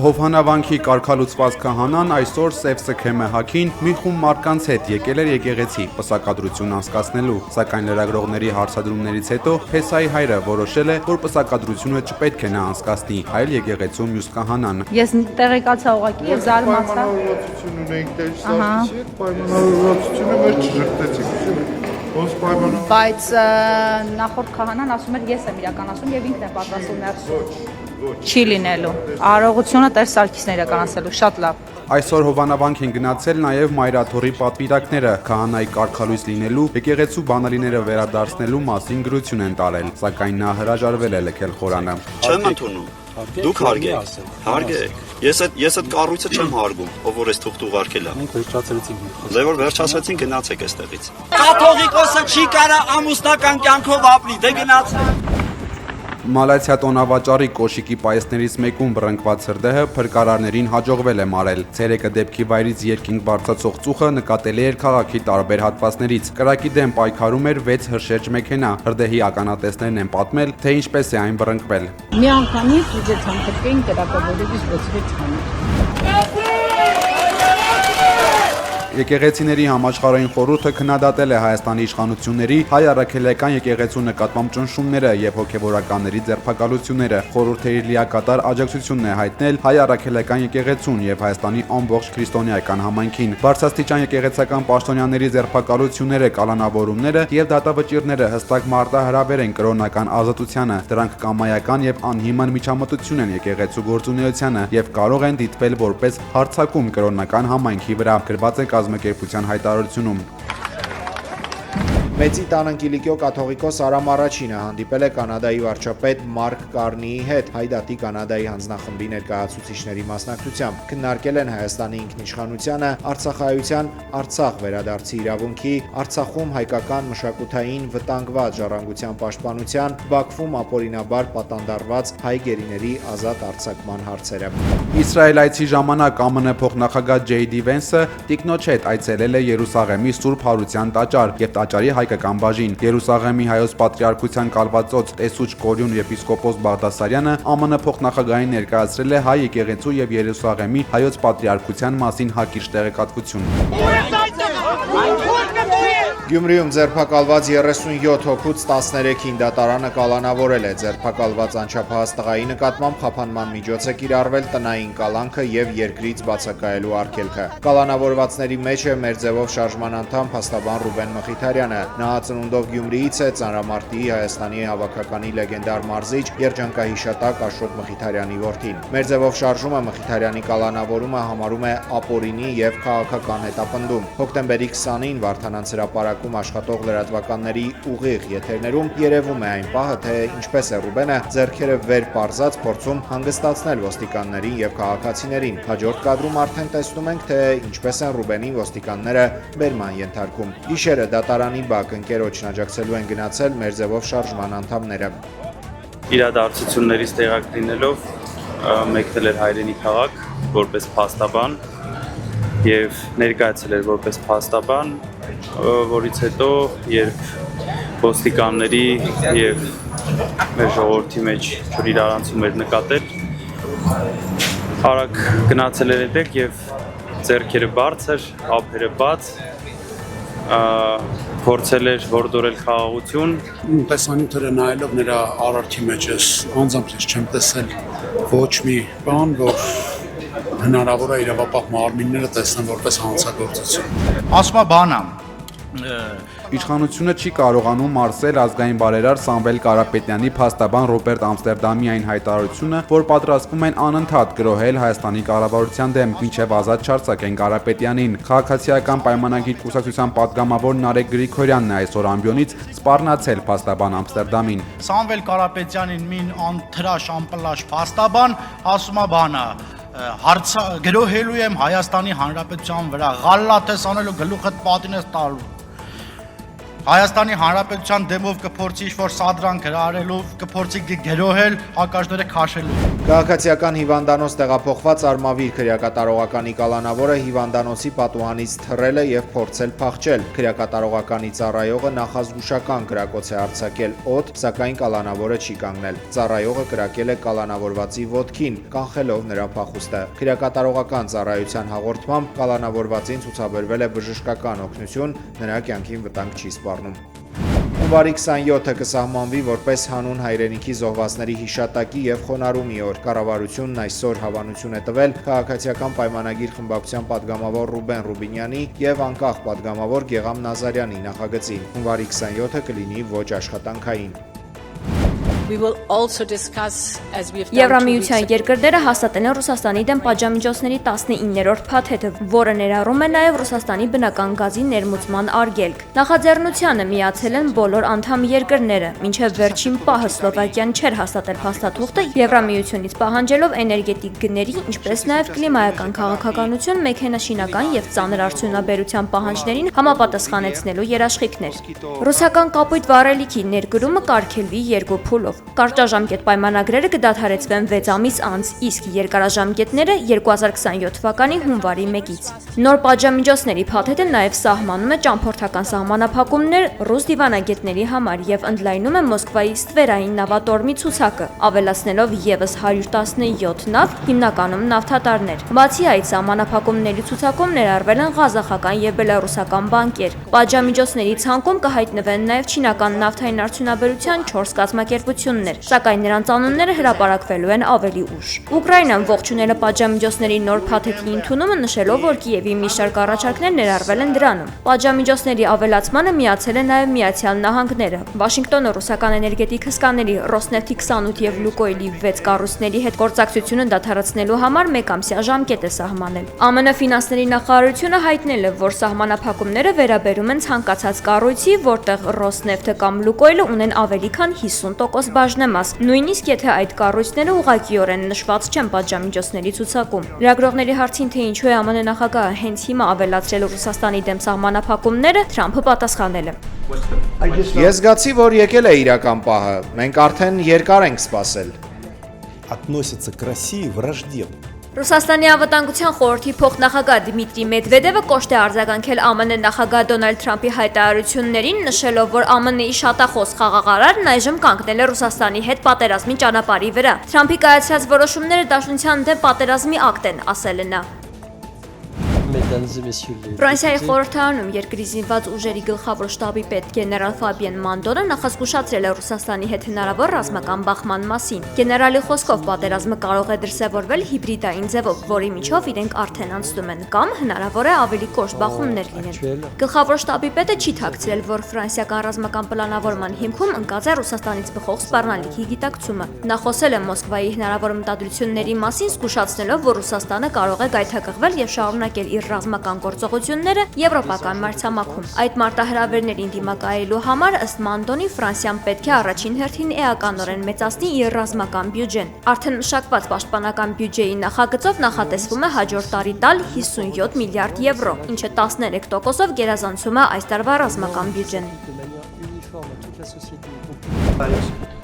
Հովհաննավանքի կարգալուծված քահանան այսօր Սև Սքեմը հագին մի խումբ մարդկանց հետ եկել էր եկեղեցի պսակադրություն անցկացնելու, սակայն լրագրողների հարցադրումներից հետո Փեսայի հայրը որոշել է, որ պսակադրությունը չպետք է նա անցկացնի, այլ եկեղեցու մյուս քահանան։ Ես տեղեկացա ուղղակի եւ զարմացա։ Պայմանավորվածություն ունենք դերսակիցի հետ, պայմանավորվածությունը մեր չժխտեցինք։ Բայց նախորդ քահանան ասում էր ես եմ իրականացում եւ ինքն է պատրաստում ներսում չի լինելու։ Արարողությունը Տեր Սարգիսն է իրականացելու, շատ լավ։ Այսօր Հովհաննավանք են գնացել նաև Մայրաթորի պատվիրակները, քահանայի կարգալույս լինելու, եկեղեցու բանալիները վերադարձնելու մասին գրություն են տարել, սակայն նա հրաժարվել է լքել խորանը։ Չեմ ընդունում։ Դուք հարգեք։ Ես այդ կառույցը չեմ հարգում, ով որ էս թուղթ ուղարկել է։ Մենք վերջացրեցինք։ Դե որ վերջացրեցին գնացեք այստեղից։ Կաթողիկոսը չի կարա ամուսնական կյանքով ապրի, դե գնացեք։ Մալացիա տոնավաճառի կոշիկի պայեսներից մեկում բռնկված հրդեհը փրկարարներին հաջողվել է մարել։ Ցերեկը դեպքի վայրից երկինք բարձրացող ծուխը նկատելի էր քաղաքի տարբեր հատվածներից։ Կրակի դեմ պայքարում էր 6 հրշեջ մեքենա։ Հրդեհի ականատեսներն են պատմել, թե ինչպես է այն բռնկվել։ Մի անգամից ուզեցան փրկեին կրակավորելիս բացվեց խանութ։ Եկեղեցիների համաշխարհային խորհուրդը քննադատել է Հայաստանի իշխանությունների հայ առաքելական եկեղեցու նկատմամբ ճնշումները եւ հոգեվորականների ձերբակալությունները։ Խորհուրդը իր լիակատար աջակցությունն է հայտնել հայ առաքելական եկեղեցուն եւ Հայաստանի ամբողջ քրիստոնեական համայնքին։ Բարձրաստիճան եկեղեցական պաշտոնյաների ձերբակալությունները, կալանավորումները եւ դատավճիռները հստակ մարտահրավեր են կրոնական ազատությանը։ Դրանք կամայական եւ անհիմն միջամտություն են եկեղեցու գործունեությանը եւ կարող են դիտվել որպես հարձակում կրոնական համայնքի վրա։ Գրված է կազմակերպության հայտարարությունում։ Մեծի տան Կիլիկիո կաթողիկոս Արամ Առաջինը հանդիպել է Կանադայի վարչապետ Մարկ Կարնիի հետ հայդատի Կանադայի հանձնախմբի ներկայացուցիչների մասնակցությամբ։ Քննարկել են Հայաստանի ինքնիշխանությանը, Արցախայության Արցախ վերադարձի իրավունքի, Արցախում հայկական մշակութային վտանգված ժառանգության պաշտպանության, Բաքվում ապօրինաբար պատանդարված հայ գերիների ազատ արձակման հարցերը։ Իսրայել այցի ժամանակ ԱՄՆ փոխնախագահ Ջեյ Դի Վենսը տիկնոջ հետ այցելել է Երուսաղեմի Սուրբ Հարության տաճար եւ տաճարի հայկական բաժին։ Երուսաղեմի հայոց պատրիարքության կալվածոց տեսուչ Կորյուն եպիսկոպոս Բաղդասարյանը ԱՄՆ փոխնախագահային ներկայացրել է հայ եկեղեցու եւ Երուսաղեմի հայոց պատրիարքության մասին հակիրճ տեղեկատվություն։ Գյումրիում ձերբակալված 37 հոգուց 13-ին դատարանը կալանավորել է։ Ձերբակալված անչափահաս տղայի նկատմամբ խափանման միջոց է կիրառվել տնային կալանքը եւ երկրից բացակայելու արգելքը։ Կալանավորվածների մեջ է մեր ձևով շարժման անդամ փաստաբան Ռուբեն Մխիթարյանը։ Նա ծնունդով Գյումրիից է, ծանրամարտի Հայաստանի հավաքականի լեգենդար մարզիչ երջանկահիշատակ Աշոտ Մխիթարյանի որդին։ Մեր ձևով շարժումը Մխիթարյանի կալանավորումը համարում է ապօրինի եւ քաղաքական հետապնդում։ Հոկտեմբերի 20-ին Վարդանանց հրապարակում աշխատող լրատվականների ուղիղ եթերներում երևում է այն պահը, թե ինչպես է Ռուբենը ձեռքերը վեր պարզած փորձում հանգստացնել ոստիկաններին եւ քաղաքացիներին։ Հաջորդ կադրում արդեն տեսնում ենք, թե ինչպես են Ռուբենին ոստիկանները բերման ենթարկում։ Գիշերը դատարանի բակ ընկերոջն աջակցելու են գնացել մեր ձևով շարժման անդամները։ Իրադարձություններից տեղակ լինելով մեկնել էր հայրենի քաղաք որպես փաստաբան եւ ներկայացել էր որպես փաստաբան, որից հետո երբ ոստիկանների եւ մեր ժողովրդի մեջ ջուր իրարանցում էր նկատել, արագ գնացել էր այդտեղ եւ ձեռքերը բարձր, ափերը բաց, փորձել էր հորդորել խաղաղություն։ Տեսանյութերը նայելով նրա արարքի մեջ ես անձամբ չեմ տեսել ոչ մի բան, որ հնարավոր է իրավապահ մարմինները տեսնեն որպես հանցագործություն։ Ասма բանա Իշխանությունը չի կարողանում մարսել ազգային բարերար Սամվել Կարապետյանի փաստաբան Ռոբերտ Ամստերդամյանի հայտարարությունը, որ պատրաստվում են անընդհատ գրոհել Հայաստանի կառավարության դեմ, մինչև ազատ չարձակեն Կարապետյանին։ Քաղաքացիական պայմանագիր կուսակցության պատգամավոր Նարեկ Գրիգորյանն է այսօր ամբիոնից սպառնացել փաստաբան Ամստերդամին։ Սամվել Կարապետյանին մին անթրաշ ամպլաշ փաստաբան ասма բանա գրոհելու եմ Հայաստանի Հանրապետության վրա, ղալլաթես անելու գլուխդ պատին ես տալու։ Հայաստանի Հանրապետության դեմով կփորձի ինչ-որ սադրանք հրահարելու, կփորձի գրոհել, հակաշները քաշելու։ Քաղաքացիական հիվանդանոց տեղափոխված Արմավիր քրեակատարողականի կալանավորը հիվանդանոցի պատուհանից թռել է եւ փորձել փախչել։ Քրեակատարողականի ծառայողը նախազգուշական կրակոց է արձակել օդ, սակայն կալանավորը չի կանգնել։ Ծառայողը կրակել է կալանավորվածի ոտքին, կանխելով նրա փախուստը։ Քրեակատարողական ծառայության հաղորդմամբ կալանավորվածին ցուցաբերվել է բժշկական օգնություն, նրա կյանքին վտանգ չի սպառնում։ Հունվարի 27-ը կսահմանվի որպես հանուն հայրենիքի զոհվածների հիշատակի եւ խոնարհումի օր։ Կառավարությունն այսօր հավանություն է տվել քաղաքացիական պայմանագիր խմբակցության падգամավոր Ռուբեն Ռուբինյանի եւ անկախ падգամավոր Գեգամ Նազարյանի նախագծին։ Հունվարի 27-ը կլինի ոչ աշխատանքային։ Եվրամիության երկրները հաստատել են Ռուսաստանի դեմ պատժամիջոցների 19-րդ փաթեթը, որը ներառում է նաև Ռուսաստանի բնական գազի ներմուծման արգելք։ Նախաձեռնությանը միացել են բոլոր անդամ երկրները, մինչև վերջին պահը Սլովակիան չէր հաստատել փաստաթուղթը, Եվրամիությունից պահանջելով էներգետիկ գների, ինչպես նաև կլիմայական քաղաքականություն, մեքենաշինական եւ ծանր արդյունաբերության պահանջներին համապատասխանեցնելու երաշխիքներ։ Ռուսական կապույտ վառելիքի ներկրումը կարգելվի երկու փուլով։ Կարճաժամկետ պայմանագրերը կդադարեցվեն 6 ամիս անց, իսկ երկարաժամկետները 2027 թվականի հունվարի 1-ից։ Նոր պատժամիջոցների փաթեթը նաև սահմանում է ճամփորդական սահմանափակումներ ռուս դիվանագետների համար եւ ընդլայնում է Մոսկվայի ստվերային նավատորմի ցուցակը, ավելացնելով եւս 117 նավ, հիմնականում նավթատարներ։ Բացի այդ, սահմանափակումների ցուցակում ներառվել են ղազախական եւ բելարուսական բանկեր։ Պատժամիջոցների ցանկում կհայտնվեն նաև չինական նավթային արդյունաբերության 4 կազմակերպություններ, սակայն նրանց անունները հրապարակվելու են ավելի ուշ։ Ուկրաինան ողջունել է պատժամիջոցների նոր փաթեթի ընդունումը, նշելով, որ Կիևի մի շարք առաջարկներ ներառվել են դրանում։ Պատժամիջոցների ավելացմանը միացել է նաև Միացյալ Նահանգները։ Վաշինգտոնը ռուսական էներգետիկ հսկաների Ռոսնեֆթի 28 եւ Լուկոյլի 6 կառույցների հետ գործակցությունը դադարեցնելու համար մեկամսյա ժամկետ է սահմանել։ ԱՄՆ ֆինանսների նախարարությունը հայտնել է, որ սահմանափակումները վերաբերում են ցանկացած կառույցի, որտեղ Ռոսնեֆթը կամ Լուկոյլը ունեն ավելի քան 50% բաժնեմաս, նույնիսկ եթե այդ կառույցները ուղղակիորեն նշված չեն պատժամիջոցների ցուցակում։ Լրագրողների հարցին, թե ինչու է ԱՄՆ նախագահը հենց հիմա ավելացրել Ռուսաստանի դեմ սահմանափակումները, Թրամփը պատասխանել է. Ես զգացի, որ եկել է իրական պահը։ Մենք արդեն երկար ենք սպասել։ Относится к России враждебно. Ռուսաստանի անվտանգության խորհրդի փոխնախագահ Դմիտրի Մեդվեդևը կոշտ է արձագանքել ԱՄՆ նախագահ Դոնալդ Թրամփի հայտարարություններին, նշելով, որ ԱՄՆ-ի շատախոս խաղաղարարն այժմ կանգնել է Ռուսաստանի հետ պատերազմի ճանապարհի վրա։ Թրամփի կայացրած որոշումները դաշնության դեմ պատերազմի ակտ են, ասել է նա։ Ֆրանսիայի խորհրդարանում երկրի զինված ուժերի գլխավոր շտաբի պետ գեներալ Ֆաբիեն Մանդոնը նախազգուշացրել է Ռուսաստանի հետ հնարավոր ռազմական բախման մասին։ Գեներալի խոսքով պատերազմը կարող է դրսևորվել հիբրիդային ձևով, որի միջով իրենք արդեն անցնում են, կամ հնարավոր է ավելի կոշտ բախումներ լինեն։ Գլխավոր շտաբի պետը չի թաքցրել, որ ֆրանսիական ռազմական պլանավորման հիմքում ընկած է Ռուսաստանից բխող սպառնալիքի գիտակցումը։ Նա խոսել է Մոսկվայի հնարավոր մտադրությունների մասին, զգուշացնելով, որ Ռուսաստանը կարող է գայթակղվել եւ շարունակել իր ռազմական գործողությունները եվրոպական մարտհամակում։ Այդ մարտահրավերներին դիմակայելու համար ըստ Մանդոնի Ֆրանսիան պետք է առաջին հերթին էականորեն մեծացնի իր ռազմական բյուջեն։ Արդեն մշակված պաշտպանական բյուջեի նախագծով նախատեսվում է հաջորդ տարի տալ 57 միլիարդ եվրո, ինչը 13%-ով գերազանցում է այս տարվա ռազմական բյուջեն։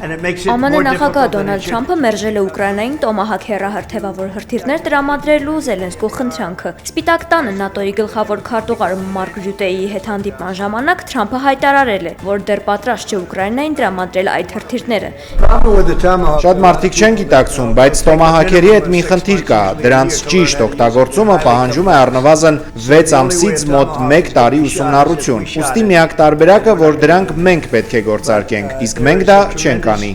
ԱՄՆ նախագահ Դոնալդ Թրամփը մերժել է Ուկրաինային տոմահակ հեռահրթեւավոր հրթիռներ տրամադրելու Զելենսկու խնդրանքը։ Սպիտակ տանը ՆԱՏՕ-ի գլխավոր քարտուղար Մարկ Ռյուտեի հետ հանդիպման ժամանակ Թրամփը հայտարարել է, որ դեռ պատրաստ չէ Ուկրաինային տրամադրել այդ հրթիռները։ Շատ մարդիկ չեն գիտակցում, բայց տոմահակերի հետ մի խնդիր կա։ Դրանց ճիշտ օգտագործումը պահանջում է առնվազն 6 ամսից մոտ 1 տարի ուսումնառություն։ Ուստի միակ տարբերակը, որ դրանք մենք պետք է գործարկենք, իսկ մենք դա չենք անի։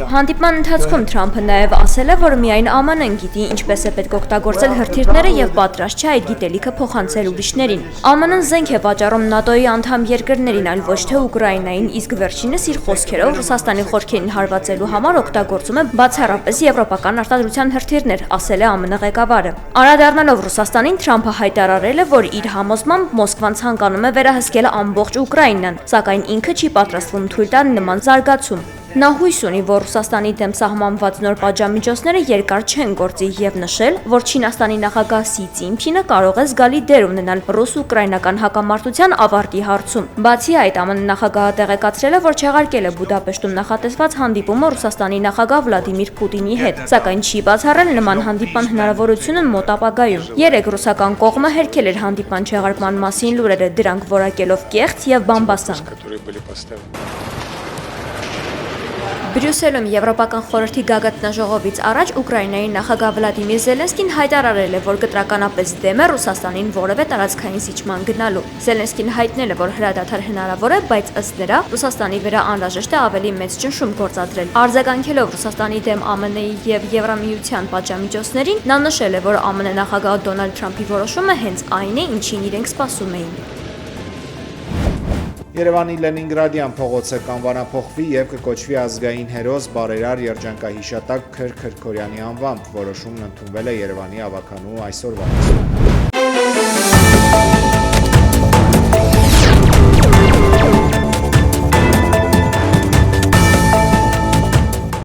Հանդիպման ընթացքում Թրամփը նաև ասել է, որ միայն ԱՄՆ-ն գիտի ինչպես է պետք օգտագործել հրթիռները եւ պատրաստ չէ այդ գիտելիքը փոխանցել ուրիշներին։ ԱՄՆ-ն զենք է վաճառում ՆԱՏՕ-ի անդամ երկրներին, այլ ոչ թե Ուկրաինային, իսկ վերջինս իր խոսքերով Ռուսաստանի խորքերին հարվածելու համար օգտագործում է բացառապես եվրոպական արտադրության հրթիռներ, ասել է ԱՄՆ ղեկավարը։ Անդրադառնալով Ռուսաստանին, Թրամփը հայտարարել է, որ իր համոզմամբ Մոսկվան ցանկանում է վերահսկել ամբողջ Ուկրաինան, սակայն ինքը չի պատրաստվում թույլ տալ նման զարգացում։ Նա հույս ունի, որ Ռուսաստանի դեմ սահմանված նոր պատժամիջոցները երկար չեն գործի եւ նշել, որ Չինաստանի նախագահ Սի Ցինփինը կարող է զգալի դեր ունենալ ռուս-ուկրաինական հակամարտության ավարտի հարցում։ Բացի այդ, ԱՄՆ նախագահը տեղեկացրել է, որ չեղարկել է Բուդապեշտում նախատեսված հանդիպումը Ռուսաստանի նախագահ Վլադիմիր Պուտինի հետ, սակայն չի բացառել նման հանդիպան հնարավորությունը մոտ ապագայում։ Երեկ ռուսական կողմը հերքել էր հանդիպան չեղարկման մասին լուրերը, դրանք որակելով կեղծ եւ բամբասան։ Բրյուսելում Եվրոպական խորհրդի գագաթնաժողովից առաջ Ուկրաինայի նախագահ Վլադիմիր Զելենսկին հայտարարել է, որ կտրականապես դեմ է Ռուսաստանին որևէ տարածքային զիջման գնալու։ Զելենսկին հայտնել է, որ հրադադար հնարավոր է, բայց ըստ նրա Ռուսաստանի վրա անհրաժեշտ է ավելի մեծ ճնշում գործադրել։ Արձագանքելով Ռուսաստանի դեմ ԱՄՆ-ի եւ Եվրամիության պատժամիջոցներին, նա նշել է, որ ԱՄՆ նախագահ Դոնալդ Թրամփի որոշումը հենց այն է, ինչին իրենք սպասում էին։ Երևանի Լենինգրադյան փողոցը կանվանափոխվի եւ կկոչվի ազգային հերոս բարերար երջանկահիշատակ Քր Քրքորյանի անվամբ։ Որոշումն ընդունվել է Երևանի ավականու այսօրվա